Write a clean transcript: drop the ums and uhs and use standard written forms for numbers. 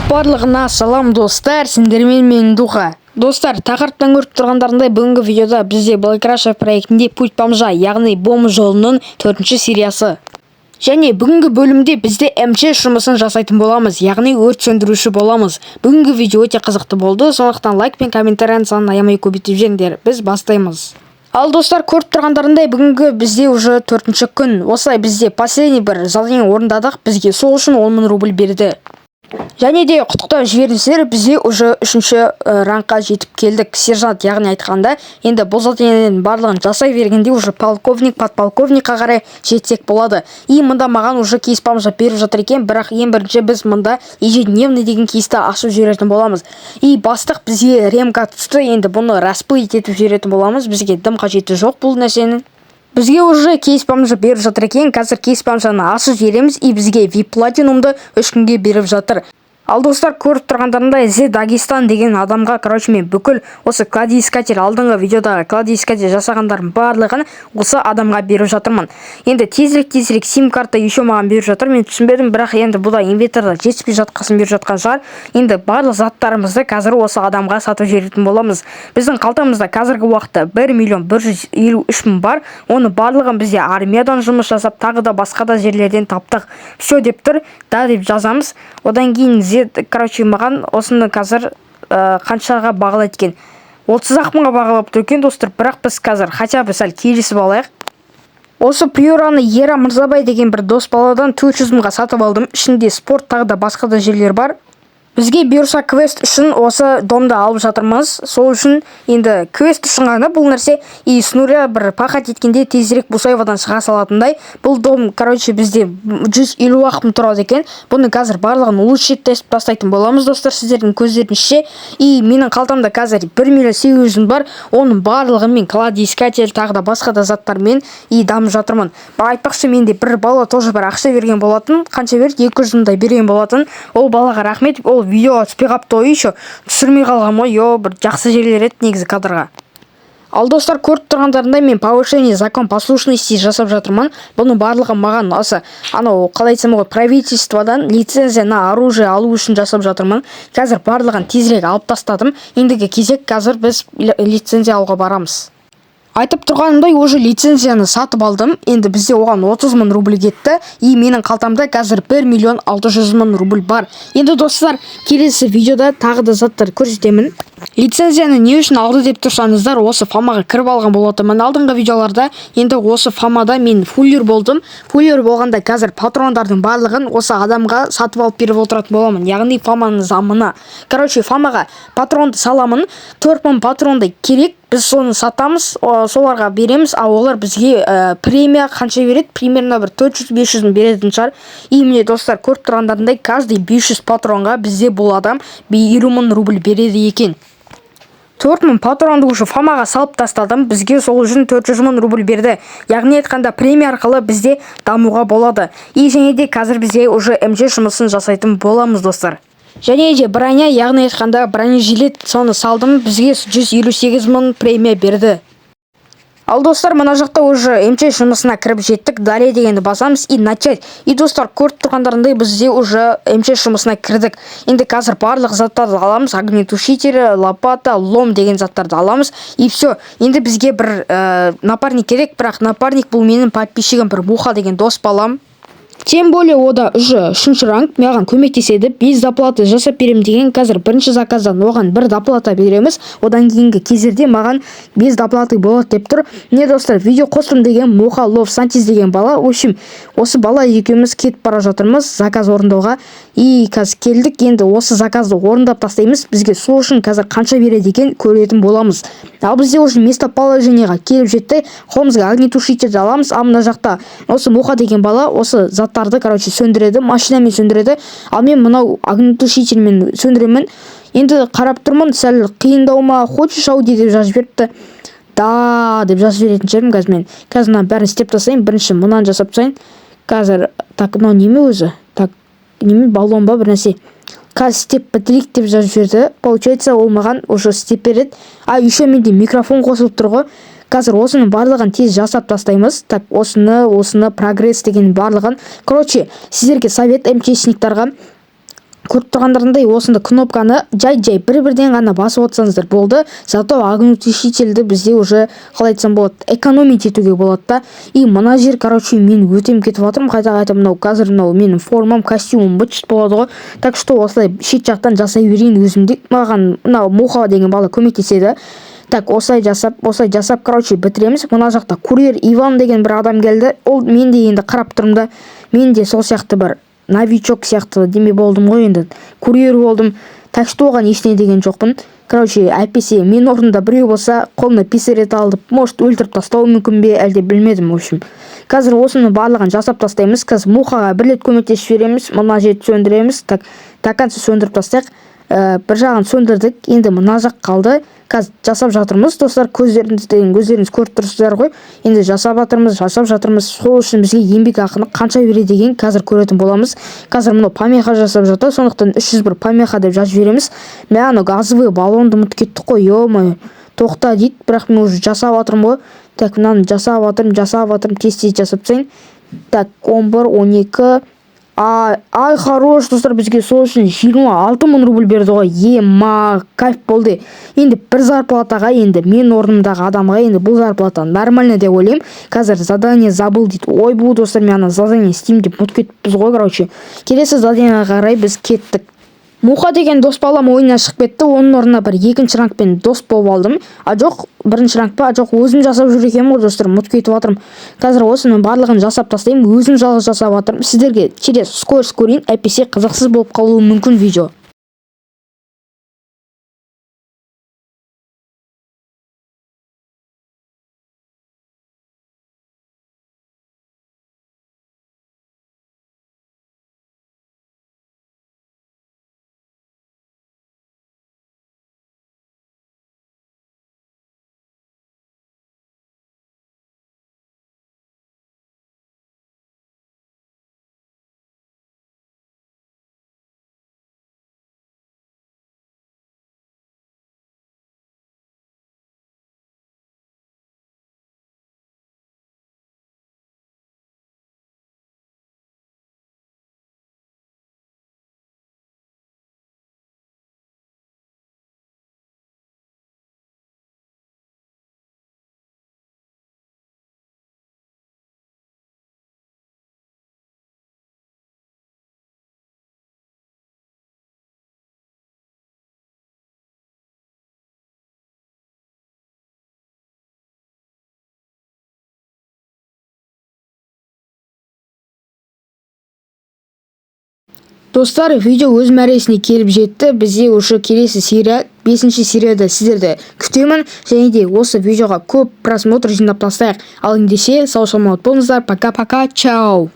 Барлығына салам достар, сендермен мен Духа. Достар, тақырыптан көріп тұрғандарындай бүгінгі видеода бізде Blackrush проектінде Путь бомжа, яғни бомж жолының 4-ші сериясы. Және бүгінгі бөлімде бізде МЧ жұмысын жасайтын боламыз, яғни өрт сөндіруші боламыз. Бүгінгі видео өте қызықты болды, сондықтан лайк пен комментарияны санын аямай көбейтіп жеңдер. Біз бастаймыз. Ал достар, көріп тұрғандарындай бүгінгі бізде уже 4-ші күн. Осылай бізде последний бір задание орындадық, бізге сол үшін 10 000 рубль берді. Және де құттықтау жібердіңіздер, бізде уже 3-ші рангқа жетіп келдік. Сержант яғни айтқанда, енді бұл заданиенің барлығын жасай бергенде уже полковник, подполковникқа қарай жетсек болады. И мында маған уже кейс бомжа беріп жатыр екен, бірақ ең бірінші біз мында ежедневный деген кейсті ашып жіберетін боламыз. И бастық бізге ремка түсті, енді бұны расплейт етіп жіберетін боламыз. Бізге дым қажеті жоқ бұл нәрсенің. Бізге уже кейс бомжа беріп жатыр екен, қазір кейс бомжаны ашып жібереміз и бізге VIP платинумды 3 күнге беріп жатыр. Ал достар, көріп тұрғандарындай Зе Дагестан деген адамға, короче, мен бүкіл осы кладоискатель, алдыңғы видеодағы кладоискатель жасағандардың барлығын осы адамға беріп жатырмын. Енді тезірек сим карта еще маған беріп жатыр. Мен түсінбедім, бірақ енді бұда инвентарда жетіспей жатқасын беріп жатқан шығар. Енді барлық заттарымызды қазір осы адамға сатып жіберетін боламыз. Біздің қалтамызда қазіргі уақытта 1 153 000 бар. Оны барлығын бізде армиядан жұмыс жасап, тағы да басқа да жерлерден таптық. Все деп тұр, да деп жазамыз. Одан кейін короче, маған осыны қазір қаншаға бағалайды екен? 30 000-ға бағалап тұр екен достар, бірақ біз қазір хотя бы сәл келісіп алайық. Осы приораны Ера Мырзабай деген бір дос баладан 400 000-ға сатып алдым. Ішінде спорт, тағы да басқа да жерлер бар. Бізге бұйырса квест үшін осы домды алып жатырмыз. Сол үшін енді квест үшін ғана бұл нәрсе. И Снуря бір пақат еткенде тезірек Бусаевадан шыға салатындай. Бұл дом, короче, бізде 150 000 тұрады екен. Бұны қазір барлығын улучшить тест бастайтын боламыз, достар, сіздердің көздеріңізше. И менің қалтамда қазір 1 800 000 бар. Оның барлығы мен кладоискатель, тағы да басқа да заттармен и дамып жатырмын. Айтпақшы, менде бір бала тоже бір ақша берген болатын. Қанша берді? 200 000-дай берген болатын. Ол балаға рахмет. Ол видео түспей қапты еще түсірмей қалған ғой, бір жақсы жерлер еді негізі кадрға. Ал достар, көріп тұрғандарында мен повышение закон послушности жасап жатырмын. Бұның барлығы маған осы анау қалай айтсам ғой, правительстводан лицензия на оружие алу үшін жасап жатырмын. Қазір барлығын тезірек алып тастадым. Ендігі кезек қазір біз лицензия алуға барамыз. Айтып тұрғанымдай, уже лицензияны сатып алдым. Енді бізде оған 30 000 рубль кетті. И менің қалтамда қазір 1 600 000 рубль бар. Енді достар, келесі видеода тағы да заттар көрсетемін. Лицензияны не үшін алды деп тұрсаңыздар, осы фамаға кіріп алған болатынмын. Алдыңғы видеоларда енді осы фамада мен фуллер болдым. Фуллер болғанда қазір патрондардың барлығын осы адамға сатып алып беріп отыратын боламын. Яғни фаманың замына. Короче, фамаға патронды саламын. 4000 патронды керек. Біз соны сатамыз, соларға береміз, а олар бізге премия қанша береді? Примерно бір 400-500 000 беретін шығар. И міне достар, көріп тұрғандарындай, каждый 500 патронға бізде бұл адам 20 000 рубль береді екен. 4000 патронды уже фамаға салып тастадым, бізге сол үшін 400 000 рубль берді. Яғни айтқанда премия арқылы бізде дамуға болады. И және де қазір бізде уже МЧ жұмысын жасайтын боламыз достар. Және де броня, яғни айтқанда бронежилет, соны салдым, бізге 158 000 премия берді. Ал достар, мына жақта уже МЧ жұмысына кіріп жеттік. Далее дегенді басамыз и начать. И достар, көріп тұрғандарындай бізде уже МЧ жұмысына кірдік. Енді қазір барлық заттарды аламыз. Огнетушитель, лопата, лом деген заттарды аламыз. И все. Енді бізге бір напарник керек, бірақ напарник бұл менің подписчигім, бір Буха деген дос балам. Тем более ода уже 3-ші ранг, маған көмектеседі. Без доплаты жасап берем деген, қазір бірінші заказдан оған бір доплата береміз. Одан кейінгі кезерде маған без доплаты болады деп тұр. Не достар, видео қостым деген Моха Лов Сантиз деген бала. В общем, осы бала екеуміз кетіп бара жатырмыз заказ орындауға. И қазір келдік, енді осы заказды орындап тастаймыз. Бізге сол үшін қазір қанша береді екен көретін боламыз. Ал бізде уже местоположениеға келіп жетті. Қолымызға огнетушитель аламыз. А мына жақта осы Моха деген бала осы заттарды, короче, сөндіреді, машинамен сөндіреді. Ал мен мынау огнетушительмен сөндіремін. Енді қарап тұрмын, сәл қиындау ма, хочешь ауди деп жазып беріпті. Да деп жазып беретін шығармын қазір мен. Қазір мына бәрін істеп тастайын. Бірінші мұнан жасап тастайын. Қазір так, мынау неме өзі? Так, неме, баллон ба бір нәрсе. Қазір істеп бітірейік деп жазып берді. Получается, ол маған уже істеп береді. А еще менде микрофон қосылып тұр ғой. Қазір осының барлығын тез жасап тастаймыз. Так, осыны прогресс деген барлығын. Короче, сіздерге совет МЧСниктарға көріп тұрғандарындай осындай кнопканы жай бір-бірден ғана басып отырсаңыздар болды. Зато ограничительді бізде уже қалай айтсам болады, экономить етуге болады да. И мына жер, короче, мен өтем кетіп жатырмын қайта мынау қазір мынау менің формам, костюмым быт болады ғой. Так что осылай шет жақтан жасай берейін өзімде. Маған мынау Муха деген бала көмектеседі. Так, осылай жасап, короче, бітіреміз. Мына жақта курьер Иван деген бір адам келді. Ол мен де енді қарап тұрмын да. Мен де сол сияқты бір новичок сияқты деме болдым ғой енді. Курьер болдым. Так что оған ештеңе деген жоқпын. Короче, әйтпесе мен орнында біреу болса, қолына пистолет алып, может өлтіріп тастауы мүмкін бе, әлде білмедім, в общем. Қазір осыны барлығын жасап тастаймыз. Қазір Мухаға бір рет көмектесіп жібереміз. Мына жерді сөндіреміз. Так, до конца сөндіріп тастайық. Бір жағын сөндірдік. Енді мына жақ қалды. Қазір жасап жатырмыз. Достар, көздеріңіз көріп тұрсыздар ғой. Енді жасап жатырмыз. Сол үшін бізге еңбек ақыны қанша береді деген қазір көретін боламыз. Қазір мынау помеха жасап жатыр. Сондықтан 301 помеха деп жазып жібереміз. Мә, ана газовый баллонды ұмытып кеттік қой. Ё-моё. Тоқта дейді. Бірақ мен уже жасап жатырмын ғой. Так, мынаны жасап жатырмын. Тез жасап тастайын. Так, 11, 12. Ай, хорош, достар, бізге сол үшін 26 000 рубль берді ғой. Кайф болды. Енді бір зарплатаға, енді мен орнымдағы адамға енді бұл зарплата нормально деп ойлаймын. Қазір задание забыл дейді. Ой, бұл достар, мен ана задание істеймін деп ұмытып кетіппіз ғой, короче. Келесі заданиеға қарай біз кеттік. Муха деген дос балам ойына шығып кетті. Оның орнына бір екінші рангпен дос болып алдым. Жоқ, бірінші ранг па? Жоқ, өзім жасап жүр екенмін ғой, достар, ұмытып кетіп жатырмын. Қазір осының барлығын жасап тастаймын. Өзім жалғыз жасап жатырмын. Сіздерге через скорость көрейін, әйтпесе қызықсыз болып қалуы мүмкін видео. Достар, видео өз мәресіне келіп жетті. Бізде уже келесі серия, 5-ші серияда сіздерді күтемін. Және де осы видеоға көп просмотр жинап тастайық. Ал ендеше сау саламат болыңыздар. Пока-пока. Чао.